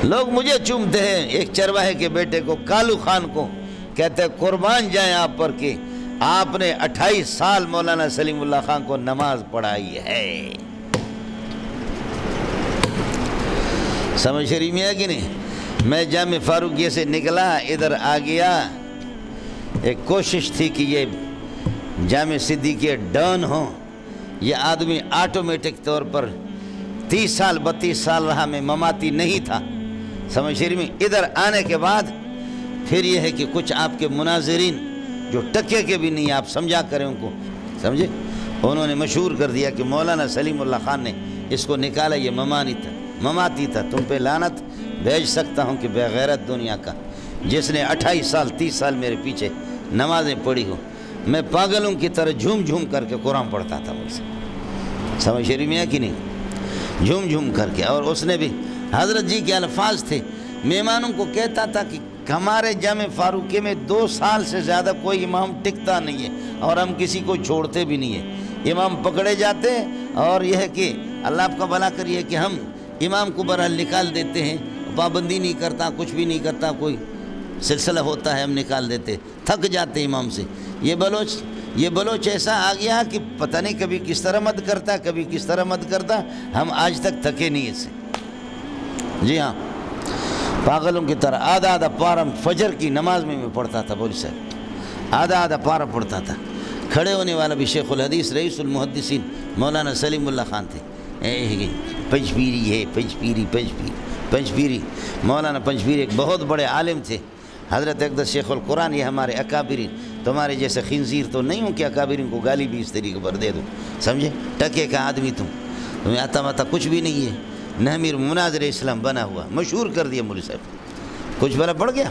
لوگ مجھے چومتے ہیں، ایک چرواہے کے بیٹے کو، کالو خان کو، کہتے ہیں قربان جائیں آپ پر کہ آپ نے 28 سال مولانا سلیم اللہ خان کو نماز پڑھائی ہے۔ سمجھ شریف میں ہے کہ نہیں؟ میں جامع فاروقیہ سے نکلا، ادھر آ گیا، ایک کوشش تھی کہ یہ جامع صدیقیہ ڈان ہوں، یہ آدمی آٹومیٹک طور پر 30 سال 32 سال رہا، میں مماتی نہیں تھا۔ سمجھ شریف میں؟ ادھر آنے کے بعد پھر یہ ہے کہ کچھ آپ کے مناظرین جو ٹکے کے بھی نہیں، آپ سمجھا کریں ان کو، سمجھے؟ انہوں نے مشہور کر دیا کہ مولانا سلیم اللہ خان نے اس کو نکالا، یہ مماتی تھا، تم پہ لعنت بھیج سکتا ہوں کہ بے غیرت دنیا کا، جس نے 28 سال 30 سال میرے پیچھے نمازیں پڑھی ہو۔ میں پاگلوں کی طرح جھوم جھوم کر کے قرآن پڑھتا تھا مجھ سے، سمجھ شریف میں ہے کہ نہیں؟ جھوم جھوم کر کے، اور اس نے بھی حضرت جی کے الفاظ تھے، مہمانوں کو کہتا تھا کہ ہمارے جامع فاروقیہ میں 2 سال سے زیادہ کوئی امام ٹکتا نہیں ہے، اور ہم کسی کو چھوڑتے بھی نہیں ہیں، امام پکڑے جاتے ہیں، اور یہ ہے کہ اللہ آپ کا بھلا کریے کہ ہم امام کو بہرحال نکال دیتے ہیں، پابندی نہیں کرتا، کچھ بھی نہیں کرتا، کوئی سلسلہ ہوتا ہے ہم نکال دیتے، تھک جاتے امام سے۔ یہ بلوچ ایسا آ گیا کہ پتہ نہیں کبھی کس طرح مد کرتا، کبھی کس طرح مد کرتا، ہم آج تک تھکے نہیں اس سے۔ جی ہاں، پاگلوں کی طرح آدھا پارا فجر کی نماز میں پڑھتا تھا، بول صاحب آدھا پارا پڑھتا تھا۔ کھڑے ہونے والا بھی شیخ الحدیث رئیس المحدثین مولانا سلیم اللہ خان تھے۔ پنجپیری ہے، پنجپیری مولانا پنجپیری ایک بہت بڑے عالم تھے، حضرت اقدس شیخ القرآن۔ یہ ہمارے اکابرین، تمہارے جیسے خنزیر تو نہیں ہوں کہ اکابرین کو گالی بھی اس طریقے پر دے دو، سمجھے؟ ٹکے کا آدمی تمہیں آتا ماتا کچھ بھی نہیں ہے، نہ امیر مناظر اسلام بنا ہوا، مشہور کر دیا مولوی صاحب۔ کچھ بڑا پڑ گیا؟